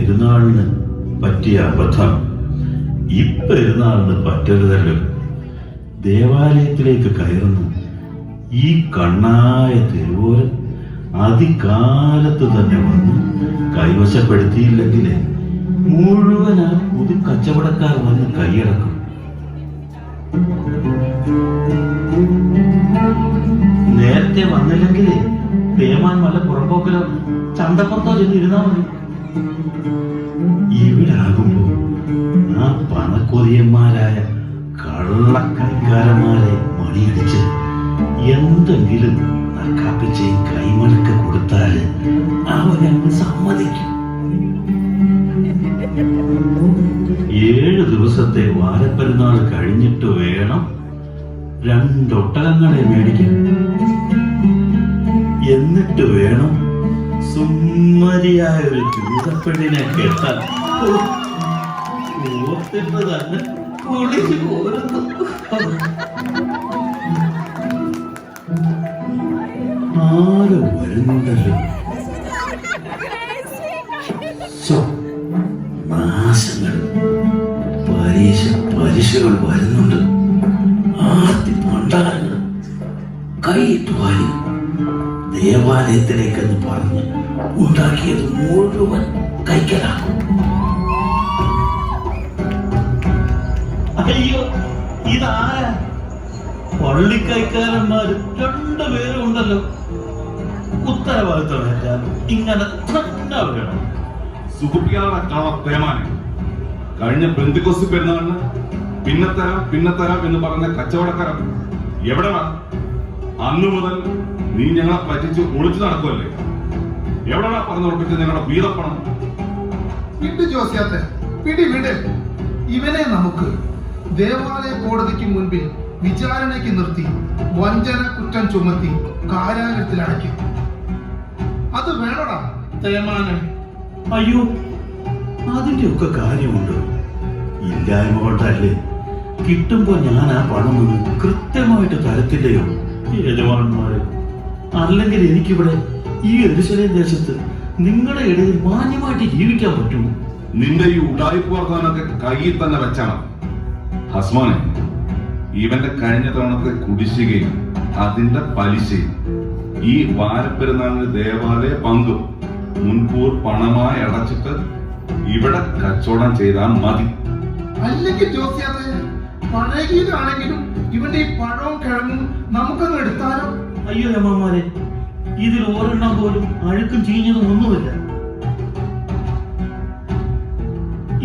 പെരുന്നാളിന് പറ്റിയ അബദ്ധം ഇപ്പെരുന്നാളിന് പറ്റരുതല്ലോ. ദേവാലയത്തിലേക്ക് കയറുന്നു ഈ കണ്ണായ തെരുവോരൻ അതികാലത്ത് തന്നെ വന്ന് കൈവശപ്പെടുത്തിയില്ലെങ്കിൽ മുഴുവൻ ആ പുതു കച്ചവടക്കാർ വന്ന് കൈയടക്കും. നേരത്തെ വന്നില്ലെങ്കിൽ തേമാൻ മല പുറമ്പോക്കിലോ ചന്തപ്പുറത്തോ ചെന്നിരുന്നാ മതി. ഇവിടെ ആകുമ്പോ ആ പണക്കൊതിയന്മാരായ കള്ളക്കൈക്കാരന്മാരെ മണിയടിച്ച് എന്തെങ്കിലും നക്കാപ്പിച്ച് കൈമടക്ക് കൊടുത്താല് അവരങ്ങ് സമ്മതിക്കും. 7 ദിവസത്തെ വാരപ്പെരുന്നാൾ കഴിഞ്ഞിട്ട് വേണം 2 ഒട്ടകങ്ങളെ മേടിക്കാൻ. എന്നിട്ട് വേണം സുന്ദരിയായ ഒരു ചൂതപ്പെണ്ണിനെ കെട്ടാൻ. ഓർത്തിട്ട് തന്നെ കുളിച്ചു പോരുന്നു. ആരോ വരുന്നുണ്ടല്ലോ. നാശങ്ങൾ പരീക്ഷകൾ വരുന്നുണ്ട്. ആദ്യ പണ്ടാരങ്ങൾ കൈയിട്ട് വാരി ദേവാലയത്തിലേക്കെന്ന് പറഞ്ഞ് ഉണ്ടാക്കിയത് മുഴുവൻ കൈക്കലാക്കും. അയ്യോ, ഇതാരാ? പള്ളിക്കൈക്കാരന്മാര് 2 പേരും ഉണ്ടല്ലോ. ഉത്തരവാദിത്തം ഇങ്ങനെ തന്നെ വേണം. സുഖിപ്പിക്കാതെ കഴിഞ്ഞ പെന്തിക്കോസ്ത് പെരുന്നാളിന് പിന്നത്തരാം എന്ന് പറഞ്ഞ കച്ചവടക്കാരൻ എവിടെ? അന്നു മുതൽ നീ ഞങ്ങളെ പറ്റിച്ച് ഒളിച്ചു നടക്കുമല്ലേ? എവിടെയാ പറഞ്ഞുറപ്പിച്ച് ഞങ്ങളുടെ വീതപ്പണം? വിട് ജോസ്യാത്തെ, വിട്. ഇവനെ നമുക്ക് ദേവാലയ കോടതിക്ക് മുൻപിൽ വിചാരണയ്ക്ക് നിർത്തി വഞ്ചന കുറ്റം ചുമത്തി കാരാഗ്രഹത്തിൽ അടയ്ക്കും. അത് വേണടാ തേമാനം. അയ്യോ, അതിന്റെ ഒക്കെ കാര്യമുണ്ട്. ഇല്ലായ്മ കൊണ്ടല്ലേ. കിട്ടുമ്പോ ഞാൻ ആ പണം കൃത്യമായിട്ട് തരത്തില്ലയോ യജമാനന്മാരെ? അല്ലെങ്കിൽ എനിക്കിവിടെ ഈ യെരൂശലേം ദേശത്ത് നിങ്ങളുടെ ഇടയിൽ മാന്യമായിട്ട് ജീവിക്കാൻ പറ്റുമോ? നിന്റെ ഈ ഉടായിപ്പ് വർത്താനൊക്കെ കയ്യിൽ തന്നെ വെച്ചാണ് ഹസ്മാനെ. ഇവന്റെ കഴിഞ്ഞ തവണത്തെ കുടിശ്ശികയും അതിന്റെ പലിശയും ഈ വാരപ്പെരുന്നാളിന് ദേവാലയ പങ്കും മുൻകൂർ പണമായി അടച്ചിട്ട് ഇവിടെ കച്ചവടം ചെയ്താൽ മതി. അല്ലെങ്കിൽ ജോസ്യാത്തെ, പഴകിയതാണെങ്കിലും ഇവന്റെ ഈ പഴവും കിഴങ്ങും നമുക്കങ്ങ് എടുത്താലോ? അയ്യോ അമ്മമാരെ, ഇതിൽ ഒരെണ്ണം പോലും അഴുക്കും ചീഞ്ഞതും ഒന്നുമില്ല.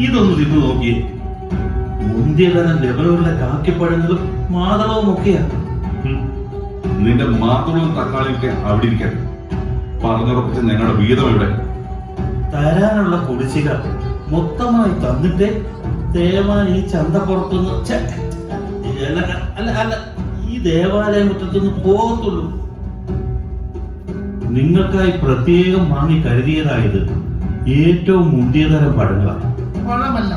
ഇതൊന്ന് തിന്നു നോക്കിയേ. മുന്തിയതരം ലെബനൂരിലെ കാക്കിപ്പഴങ്ങളും മാതളവും ഒക്കെയാ. നിന്റെ മാതളവും തക്കാളിയൊക്കെ അവിടെ ഇരിക്കാൻ പറഞ്ഞുറപ്പിച്ച ഞങ്ങളുടെ വീതം ഇവിടെ തരാനുള്ള കുടിശ്ശിക മൊത്തമായി തന്നിട്ടേ ദേവാൻ ഈ ചന്തപ്പുറത്തുനിന്ന് അല്ല ഈ ദേവാലയ മുറ്റത്തുനിന്ന് പോകത്തുള്ളൂ. നിങ്ങൾക്കായി പ്രത്യേകം വാങ്ങി കരുതിയതായത് ഏറ്റവും മുന്തിയതരം പഴങ്ങളാണ്. പണമല്ല,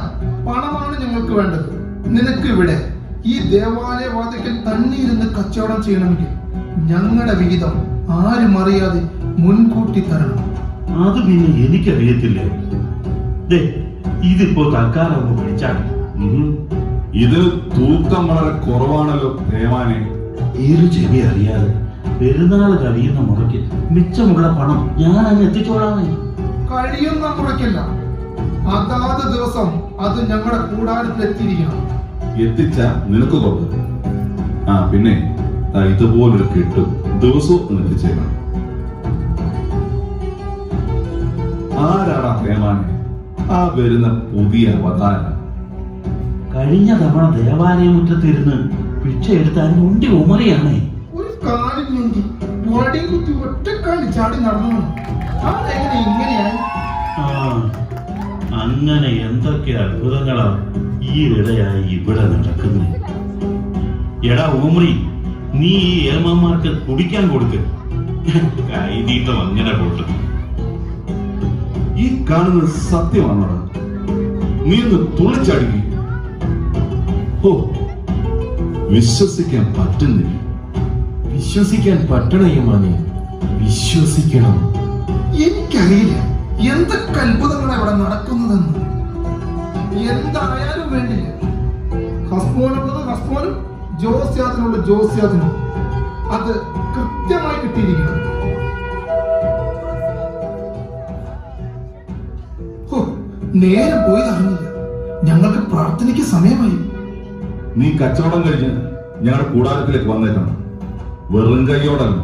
പണമാണ് ഞങ്ങൾക്ക് വേണ്ടത്. നിനക്ക് ഇവിടെ ഈ ദേവാലയ വാതിക്കൽ തന്നെ ഇരുന്ന് കച്ചവടം ചെയ്യണമെങ്കിൽ ഞങ്ങളുടെ വിഹിതം ആരും അറിയാതെ മുൻകൂട്ടി തരണം. അത് പിന്നെ എനിക്കറിയത്തില്ലേ. ഇതിപ്പോ തൽക്കാലം ഒന്ന് പിടിച്ചാൽ. ഇത് തൂക്കം വളരെ കുറവാണല്ലോ ദേവാനെ. ചെവി അറിയാതെ പെരുന്നാൾ കഴിയുന്ന മുറയ്ക്ക് മിച്ചമുള്ള പണം ഞാൻ അങ്ങ് എത്തിച്ചോളാമേ. കഴിയുന്ന മുറയ്ക്കല്ല, അതാത് ദിവസം അത് ഞങ്ങളുടെ കൂടാരത്തിൽ എത്തിയിരിക്കണം. എത്തിച്ച നിനക്ക് കൊടുത്തു. പിന്നെ ഇതുപോലൊരു കെട്ടും ദിവസവും എത്തിച്ചേക്കണം. ആരാടാ ദേവാനെ ആ വരുന്ന പുതിയ അവതാരം? കഴിഞ്ഞ തവണ ദേവാലയ മുറ്റത്തിരുന്ന് പിച്ച എടുത്താൽ ഉണ്ടി ഉമറിയാണേ. ഒരു കാലിൽ നിന്ന് വടിയും കുത്തി ഒറ്റക്കാലി ചാടി നടന്നു. അതെങ്ങനെ ഇങ്ങനെയായി? അങ്ങനെ എന്തൊക്കെ അത്ഭുതങ്ങളാ ഈ ഇടയായി ഇവിടെ നടക്കുന്നത്. എടാ ഉമറി, നീ ഈ ഏമാന്മാർക്ക് കുടിക്കാൻ കൊടുക്ക്. കൈനീട്ടം അങ്ങനെ കൊടുത്തു. ഈ കാണുന്നത് സത്യമാണോ? നീ ഒന്ന് തുള്ളിച്ചടിക്കുക. വിശ്വസിക്കാൻ പറ്റുന്നില്ല. വിശ്വസിക്കാൻ പറ്റണയുമാനെ, വിശ്വസിക്കണം. എനിക്കറിയില്ല എന്തൊക്കെ അത്ഭുതങ്ങളാണ് ഇവിടെ നടക്കുന്നത്. നടക്കുന്നതെന്ന്. എന്തായാലും വേണ്ടില്ല, ഹസ്മോനുള്ളത് ഹസ്മോനും ജോസ്യാത്തിനുള്ള ജോസ്യാത്തിനും അത് കൃത്യമായി കിട്ടിയിരിക്കണം. നേരം പോയി അറിഞ്ഞില്ല, ഞങ്ങൾക്ക് പ്രാർത്ഥനയ്ക്ക് സമയമായി. നീ കച്ചവടം കഴിഞ്ഞ് ഞങ്ങളുടെ കൂടാരത്തിലേക്ക് വന്നേക്കണം. വെറും കൈയോടല്ല,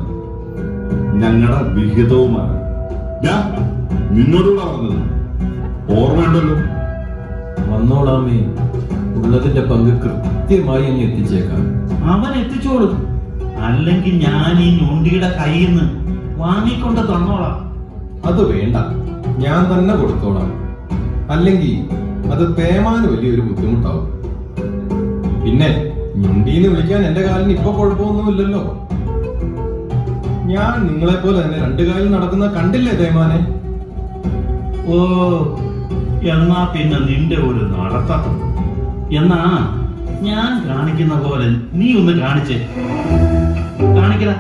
ഞങ്ങളുടെ വിഹിതവുമാണ്. ഞാൻ നിന്നോടുകൂടെ പറഞ്ഞത് ഓർമ്മയുണ്ടല്ലോ. വന്നോളാമേ, ഉള്ളതിന്റെ പങ്ക് കൃത്യമായി അങ്ങ് എത്തിച്ചേക്കാം. അവൻ എത്തിച്ചോളും, അല്ലെങ്കിൽ ഞാൻ ഈ ഞൊണ്ടിയുടെ കയ്യിൽ നിന്ന് വാങ്ങിക്കൊണ്ട് തന്നോളാം. അത് വേണ്ട, ഞാൻ തന്നെ കൊടുത്തോളാം. അല്ലെങ്കിൽ അത് പേമാന് വലിയൊരു ബുദ്ധിമുട്ടാവും. പിന്നെ ഞൊണ്ടീന്ന് വിളിക്കാൻ എന്റെ കാലിന് ഇപ്പൊ കുഴപ്പമൊന്നുമില്ലല്ലോ. ഞാൻ നിങ്ങളെ പോലെ തന്നെ രണ്ടു കാലിൽ നടക്കുന്ന കണ്ടില്ലേ തേമാനെ? ഓ, എന്നാ പിന്നെ നിന്റെ ഒരു നടത്തം. എന്നാ ഞാൻ കാണിക്കുന്ന പോലെ നീ ഒന്ന് കാണിച്ചേ. കാണിക്കടാ,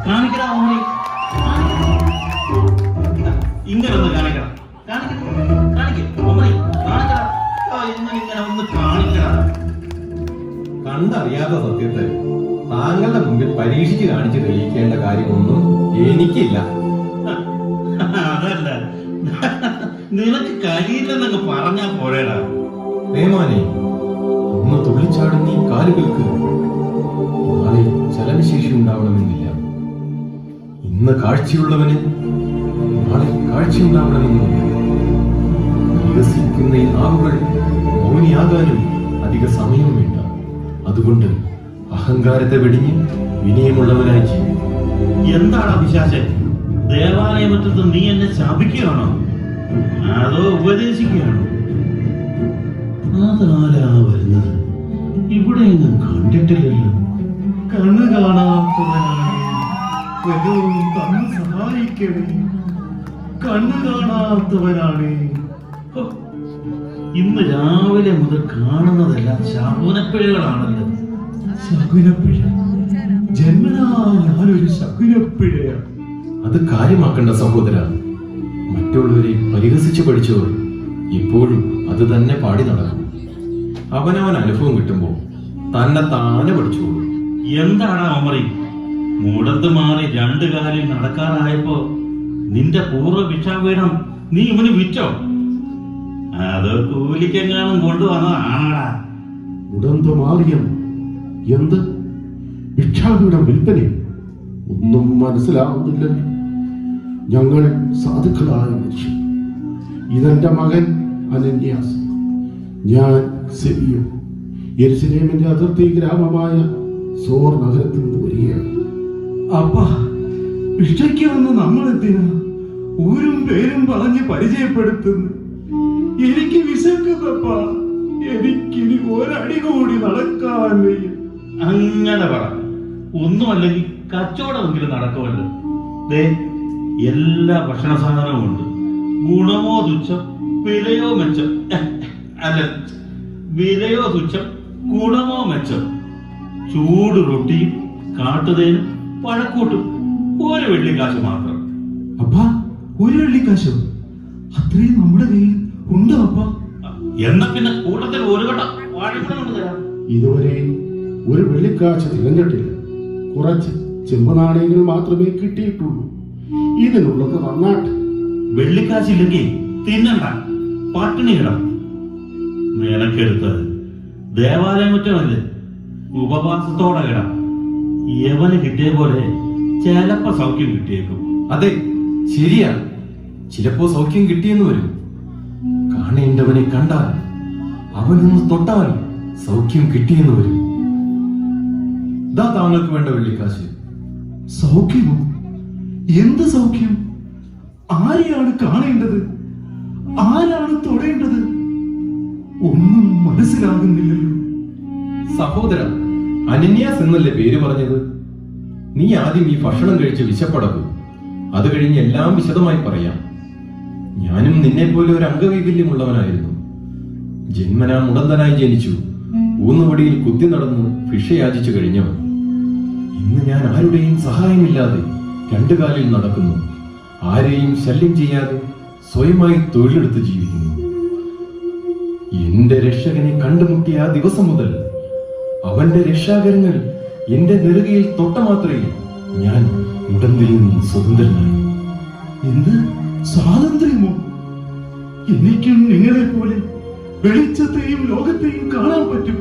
കാണിക്കടാ ഓമനി, ഇങ്ങനെ ഒന്ന് കാണിക്കടാ, കാണിക്ക ഓമനി, കാണിക്കടാ, ഇങ്ങനെ ഒന്ന് കാണിക്കടാ. കണ്ടറിയാത്ത സത്യത്തെ താങ്കളുടെ മുമ്പിൽ പരീക്ഷിച്ച് കാണിച്ച് തെളിയിക്കേണ്ട കാര്യമൊന്നും എനിക്കില്ല. അതല്ല, നിനക്ക് കഴിയില്ലെന്നൊക്കെ പറഞ്ഞാ പോരേടാ. തേമാനെ, ഒന്ന് തുള്ളിച്ചാടും നീ കാലുകൾക്ക്. നാളെ ചലനശേഷി ഉണ്ടാവണമെന്നില്ല. ഇന്ന് കാഴ്ചയുള്ളവന് നാളെ കാഴ്ചയുണ്ടാവണമെന്നില്ല. വികസിക്കുന്ന ഈ നാവുകൾ മൗനിയാകാനും അധിക സമയം വേണ്ട. അതുകൊണ്ട് അഹങ്കാരത്തെ വെടിഞ്ഞ് വിനയമുള്ളവനായി ജീവിക്കും. എന്താണ് പിശാചേ, ദേവാലയമറ്റത്ത് നീ എന്നെ ശപിക്കുകയാണോ അതോ ഉപദേശിക്കുകയാണോ? അതാരാ വരുന്നത്? ഇവിടെ ഒന്നും കണ്ടിട്ടില്ലല്ലോ. കണ്ണ് കാണാത്തവനാണ്, കണ്ണ് സഹായിക്കണേ. കണ്ണ് കാണാത്തവനാണ്. ഹോ, ഇന്ന് രാവിലെ മുതൽ കാണുന്നതെല്ലാം ശകുനപ്പിഴകളാണല്ലോ. ശകുനപ്പിഴ? ജന്മനാ ഞാനൊരു ശകുനപ്പിഴയാണ്. അത് കാര്യമാക്കേണ്ട സഹോദര. മറ്റുള്ളവരെ പരിഹസിച്ചു പഠിച്ചവർ ഇപ്പോഴും അത് തന്നെ പാടി നടക്കും. അവനവൻ അനുഭവം കിട്ടുമ്പോൾ തന്നെ താനെ പഠിച്ചോളൂ. എന്താണ് അമറി? മുടത്ത് മാറി രണ്ടു കാലിൽ നടക്കാറായപ്പോ നിന്റെ പൂർവ്വ ഭിക്ഷാപീഠം നീ ഇവന് വിറ്റോ? അത് കൂലിക്കെങ്ങാനും കൊണ്ടുവന്നതാണാടാ. ഉടന്ത് മാറിയം എന്ത് ഭിക്ഷാപീഠം വിൽപ്പന? ഒന്നും മനസ്സിലാവുന്നില്ലല്ലോ. ഞങ്ങൾ സാധുക്കളായ മനുഷ്യൻ. ഇതെന്റെ മകൻ അനന്യാസ്, ഞാൻ സെബിയോ. യെരുശലേമിന്റെ അതിർത്തി ഗ്രാമമായ സോർ നഗരത്തിൽ നിന്ന് വരികയാണ്. അപ്പാ, ഭിക്ഷയ്ക്ക് വന്ന് നമ്മൾ എന്തിനാ ഊരും പേരും പറഞ്ഞ് പരിചയപ്പെടുത്തുന്നു? എനിക്ക് വിശക്കുന്നപ്പാ, എനിക്കിനി ഒരടി കൂടി നടക്കാൻ വയ്യ. അങ്ങനെ പറ. ഒന്നുമല്ലെങ്കിൽ കച്ചവടമെങ്കിലും നടക്കുമല്ലോ. ദേ, എല്ലാ ഭക്ഷണ സാധനവും ഉണ്ട്. ഗുണമോ തുച്ഛം, വിലയോ മെച്ചം. അല്ല, വിലയോ തുച്ഛം, ഗുണമോ മെച്ചം. ചൂട് റൊട്ടിയും കാട്ടുതേനും പഴക്കൂട്ടും. ഒരു വെള്ളിക്കാശ് മാത്രം. അപ്പാ, ഒരു വെള്ളിക്കാശോ? അത്രയും നമ്മുടെ കയ്യിൽ ഉണ്ടോ അപ്പാ? എന്നാ പിന്നെ കൂട്ടത്തിൽ ഒരു കട്ട വാഴപ്പഴം കൊണ്ട് തരാം. ഇതുവരെ ഒരു വെള്ളിക്കാശ് തികഞ്ഞിട്ടില്ല. കുറച്ച് ചെമ്പ് നാണയങ്ങൾ മാത്രമേ കിട്ടിയിട്ടുള്ളൂ. ഇതിനുള്ളത് നന്നാട്ട്. വെള്ളിക്കാശില്ലെങ്കിൽ തിന്നണ്ട, പട്ടിണി കിടാം. നിനക്കെടുത്ത് ദേവാലയം മറ്റമല്ലേ, ഉപവാസത്തോടെ കിടാം. യവന് കിട്ടിയ പോലെ ചിലപ്പോ സൗഖ്യം കിട്ടിയേക്കും. അതെ, ശരിയാ. ചിലപ്പോ സൗഖ്യം കിട്ടിയെന്ന് വരും. കാണേണ്ടവനെ കണ്ടാൽ, അവനൊന്ന് തൊട്ടാൽ സൗഖ്യം കിട്ടിയെന്ന് വരും. ദാ താങ്കൾക്ക് വേണ്ട വെള്ളിക്കാശ്. സൗഖ്യമോ? എന്ത് സൗഖ്യം? ആരെയാണ് കാണേണ്ടത്? ആരാണ് തൊടേണ്ടത്? ഒന്നും മനസ്സിലാകുന്നില്ലല്ലോ. സഹോദര, അനന്യാസ് എന്നല്ലേ പേര് പറഞ്ഞത്? നീ ആദ്യം ഈ ഭക്ഷണം കഴിച്ച് വിശപ്പടക്കും. അത് കഴിഞ്ഞ് എല്ലാം വിശദമായി പറയാം. ഞാനും നിന്നെ പോലെ ഒരു അംഗവൈകല്യമുള്ളവനായിരുന്നു. ജന്മനാ മുടന്തനായി ജനിച്ചു. ഊന്നുവടിയിൽ കുത്തി നടന്ന് ഭിക്ഷയാചിച്ചു കഴിഞ്ഞവൻ. ഇന്ന് ഞാൻ ആരുടെയും സഹായമില്ലാതെ രണ്ടു കാലിൽ നടക്കുന്നു. ആരെയും ശല്യം ചെയ്യാതെ സ്വയമായി തൊഴിലെടുത്ത് ജീവിക്കുന്നു. എന്റെ രക്ഷകനെ കണ്ടുമുട്ടിയ ആ ദിവസം മുതൽ അവന്റെ രക്ഷാകരങ്ങൾ എന്റെ നെറുകയിൽ തൊട്ട മാത്രമേ ഞാൻ ഉടന്തിൽ നിന്നും സ്വതന്ത്രനായി. എന്ത് സ്വാതന്ത്ര്യമോ? എനിക്കും നിങ്ങളെ പോലെ വെളിച്ചത്തെയും ലോകത്തെയും കാണാൻ പറ്റും.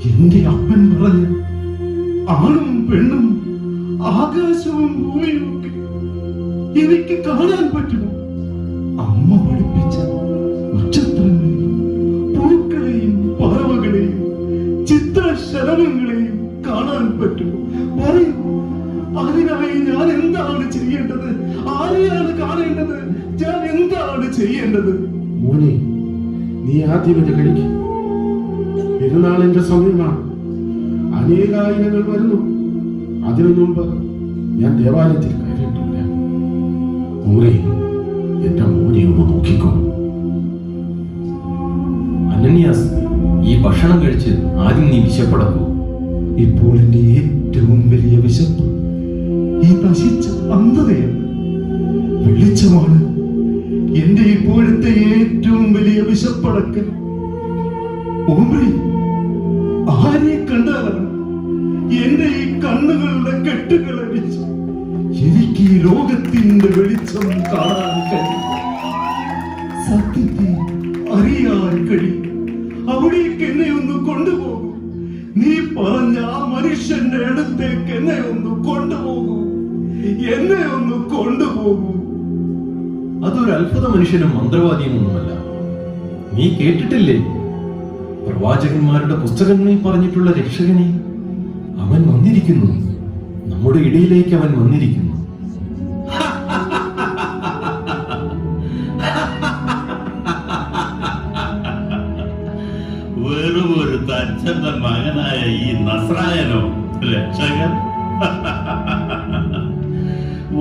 എന്റെ അപ്പൻ പറഞ്ഞ ആണും പെണ്ണും ആകാശവും ഭൂമിയും ഒക്കെ എനിക്ക് കാണാൻ പറ്റുമോ? അമ്മ പഠിപ്പിച്ച നക്ഷത്രങ്ങളെയും പൂക്കളെയും പറവകളെയും ചിത്രശലഭങ്ങളെയും കാണാൻ പറ്റുമോ? പറയൂ, അതിനായി ഞാൻ എന്താണ് ചെയ്യേണ്ടത്? ആരെയാണ് കാണേണ്ടത്? ഞാൻ എന്താണ് ചെയ്യേണ്ടത്? മോനെ, നീ ആദ്യം ഇത് കഴിക്കും. പെരുന്നാളിന്റെ സമയമാണ്. അനേകായിരങ്ങൾ വരുന്നു. അതിനു മുമ്പ് ഞാൻ ദേവാലയത്തിൽ കയറിയിട്ടില്ല. മോനെ, എന്റെ മോനെ ഒന്ന് നോക്കിക്കോ. അനന്യാസ്, ഈ ഭക്ഷണം കഴിച്ച് ആദ്യം നീ വിശപ്പടക്കൂ. ഇപ്പോൾ എന്റെ ഏറ്റവും വലിയ വിശപ്പ് ഈ നശിച്ച അന്ധതയാണ്. വെളിച്ചമാണ് എന്റെ ഇപ്പോഴത്തെ ഏറ്റവും വലിയ വിശപ്പടക്കൽ. ഓംറി, ആരെ കണ്ടാലാണ് എന്റെ ഈ കണ്ണുകളുടെ കെട്ടുകൾ അടിച്ച് എനിക്ക് ഈ ലോകത്തിന്റെ വെളിച്ചം കാണാൻ കഴിയും, സത്യത്തെ അറിയാൻ കഴിയും. അവിടേക്ക് എന്നെ ഒന്ന് കൊണ്ടുപോകൂ. നീ പറഞ്ഞ ആ മനുഷ്യന്റെ അടുത്തേക്ക് എന്നെ ഒന്ന് കൊണ്ടുപോകൂ. എന്നെ ഒന്ന് കൊണ്ടുപോകൂ. അതൊരു അത്ഭുത മനുഷ്യനും മന്ത്രവാദിയും ഒന്നുമല്ല. നീ കേട്ടിട്ടില്ലേ പ്രവാചകന്മാരുടെ പുസ്തകങ്ങളിൽ പറഞ്ഞിട്ടുള്ള രക്ഷകനെ? അവൻ വന്നിരിക്കുന്നു, നമ്മുടെ ഇടയിലേക്ക് അവൻ വന്നിരിക്കുന്നു. വെറും ഒരു തച്ചന്റെ മകനായ ഈ നസ്രായനോ രക്ഷകൻ?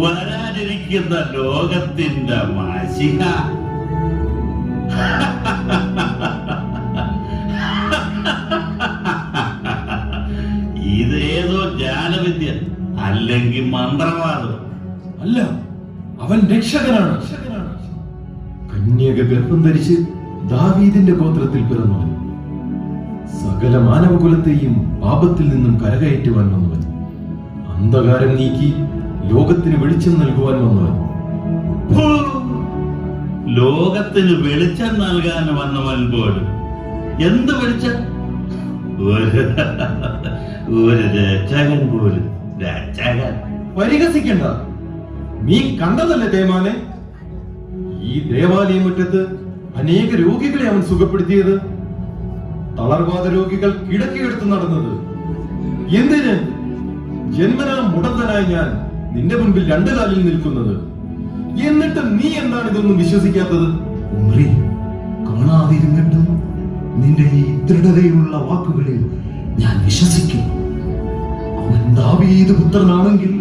വരാനിരിക്കുന്ന ലോകത്തിന്റെ മാശിക. ഇതേതോ ജ്ഞാനവിദ്യ അല്ലെങ്കിൽ മന്ത്രവാദം. അല്ല, അവൻ രക്ഷകനാണ്. കന്യക ഗർഭം ധരിച്ച് ദാവീദിന്റെ ഗോത്രത്തിൽ പിറന്നവൻ, സകല മാനവകുലത്തെയും പാപത്തിൽ നിന്നും കരകയറ്റുവാൻ വന്നവൻ, അന്ധകാരം നീക്കി ലോകത്തിന് വെളിച്ചം നൽകുവാൻ വന്നവൻ. ഫൂ! ലോകത്തിന് വെളിച്ചം നൽകാൻ വന്നവൻ പോലും. എന്ത് വെളിച്ചം? ഒരു രക്ഷകൻ പോലും. രക്ഷകൻ പരിഹസിക്കണ്ട. നീ കണ്ടതല്ലേ തേമാനെ, ഈ ദേവാലയ മുറ്റത്ത് അനേക രോഗികളെ അവൻ സുഖപ്പെടുത്തിയത്, തളർവാദ രോഗികൾ കിടക്കയെടുത്ത് നടന്നത്. എന്തിന്? ജന്മനാ മുടന്തനായി ഞാൻ നിന്റെ മുൻപിൽ രണ്ടു കാലിൽ നിൽക്കുന്നത്. എന്നിട്ട് നീ എന്താണ് ഇതൊന്നും വിശ്വസിക്കാത്തത്? ഓംറി, കാണാതിരുന്നിട്ടും നിന്റെ ഈ ദൃഢതയുള്ള വാക്കുകളിൽ ഞാൻ വിശ്വസിക്കുന്നു. അവൻ ദാവീദ് പുത്രനാണെങ്കിൽ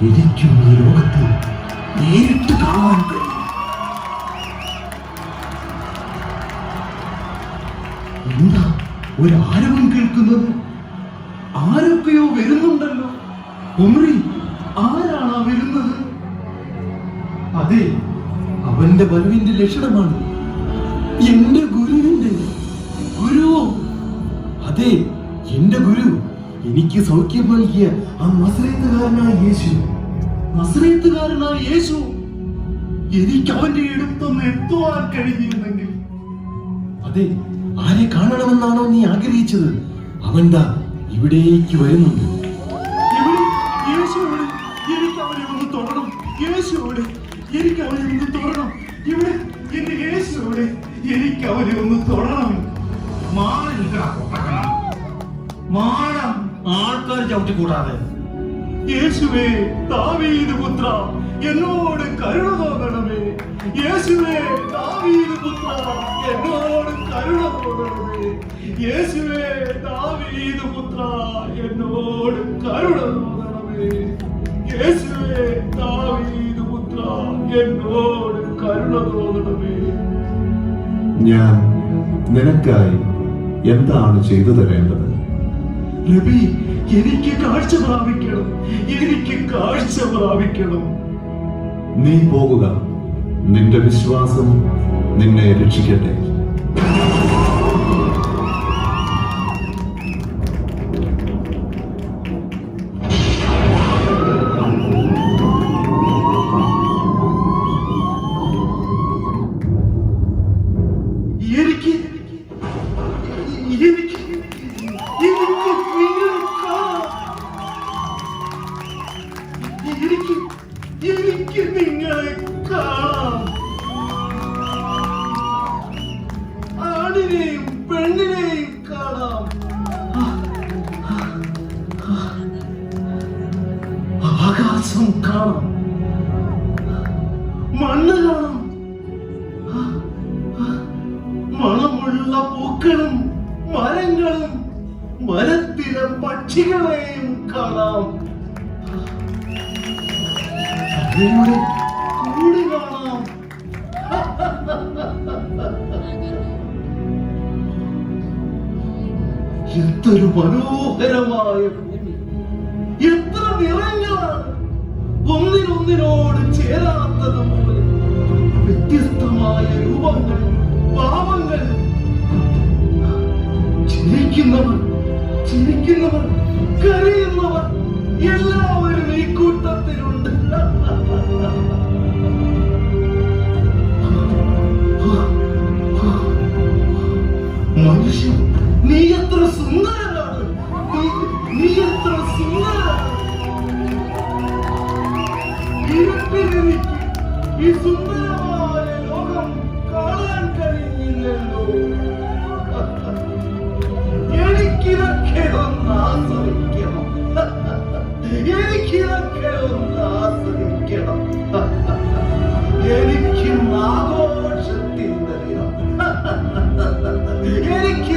എനിക്കും ഈ ലോകത്തെ നേരിട്ട് കാണാൻ കഴിയും. എന്താ ഒരു ആരവം കേൾക്കുന്നത്? ആരൊക്കെയോ വരുന്നുണ്ടല്ലോ. ഉമ്രി, ആരാണാ വരുന്നത്? അതെ, അവന്റെ വരവിന്റെ ലക്ഷണമാണ്. എന്റെ ഗുരുവിന്റെ ഗുരുവോ? അതെ, എന്റെ ഗുരു, എനിക്ക് സൗഖ്യം നൽകിയ ആ നസറേത്തുകാരനായ യേശു. നസറേത്തുകാരനായ യേശു. എനിക്ക് അവന്റെ അടുത്തൊന്ന് എത്തുവാൻ കഴിഞ്ഞിരുന്നെങ്കിൽ. അതെ, ആരെ കാണണമെന്നാണോ നീ ആഗ്രഹിച്ചത്? അവൻതാ ഇവിടേക്ക് വരുന്നുണ്ട്. ഇവിടെ യേശുവോട് എനിക്ക് അവനെ ഒന്ന് തൊടണം. യേശുവോട് എനിക്ക് അവനെ ഒന്ന് തൊടണം. ഇവിടെ എന്റെ യേശുവോട് എനിക്ക് അവനെ ഒന്ന് തൊടണം. മാണം ആൾക്കാർ ചവിട്ടിക്കൂടാതെ. യേശുവേ, ദാവീദ് പുത്ര, എന്നോട് കരുണ തോന്നണമേ. യേശുവേ, ദാവീദ് പുത്ര, എന്നോട് കരുണ തോന്നണമേ. യേശുവേ, ദാവീദ് പുത്ര, എന്നോട് കരുണ തോന്നണമേ. യേശുവേ, ദാവീദ് പുത്ര, എന്നോട് കരുണ തോന്നണമേ. ഞാൻ നിനക്കായി എന്താണ് ചെയ്തു തരേണ്ടത്? നബി, എനിക്ക് കാഴ്ച പ്രാപിക്കണം. എനിക്ക് കാഴ്ച പ്രാപിക്കണം. നീ പോകുക, നിന്റെ വിശ്വാസം നിന്നെ രക്ഷിക്കട്ടെ. എനിക്ക് എനിക്ക് എനിക്ക് നിങ്ങളെ കാണാം. എനിക്ക് നിങ്ങളെ കാണാം. ആണിനെയും പെണ്ണിനെയും കാണാം. ആകാശം കാണാം. മണ്ണ് കാണാം. മണമുള്ള പൂക്കളും മരങ്ങളും മരത്തിലെ പക്ഷികളെയും കാണാം. അവയുടെ കൂടി കാണാം. എന്തൊരു മനോഹരമായ ഭൂമി! എത്ര നിറങ്ങളാണ്! ഒന്നിനൊന്നിനോട് ചേരാത്തതുപോലെ വ്യത്യസ്തമായ രൂപങ്ങൾ, ഭാവങ്ങൾ. ചിരിക്കുന്നവർ, കരയുന്നവർ എല്ലാവരും ഈ കൂട്ടത്തിലുണ്ട്. മനുഷ്യൻ, നീ എത്ര സുന്ദരനാണ്! നീ എത്ര സുന്ദരനാണ്! ഇരുട്ടിലെനിക്ക് ഈ സുന്ദരമായ ലോകം കാണാൻ കഴിഞ്ഞില്ലല്ലോ. എനിക്കിതൊക്കെ ഒന്ന് ആസ്വദിക്കണം. എനിക്കിതൊക്കെ ഒന്ന് ആസ്വദിക്കണം. എനിക്ക് ആഘോഷത്തിന്റെ ദിനം. എനിക്ക്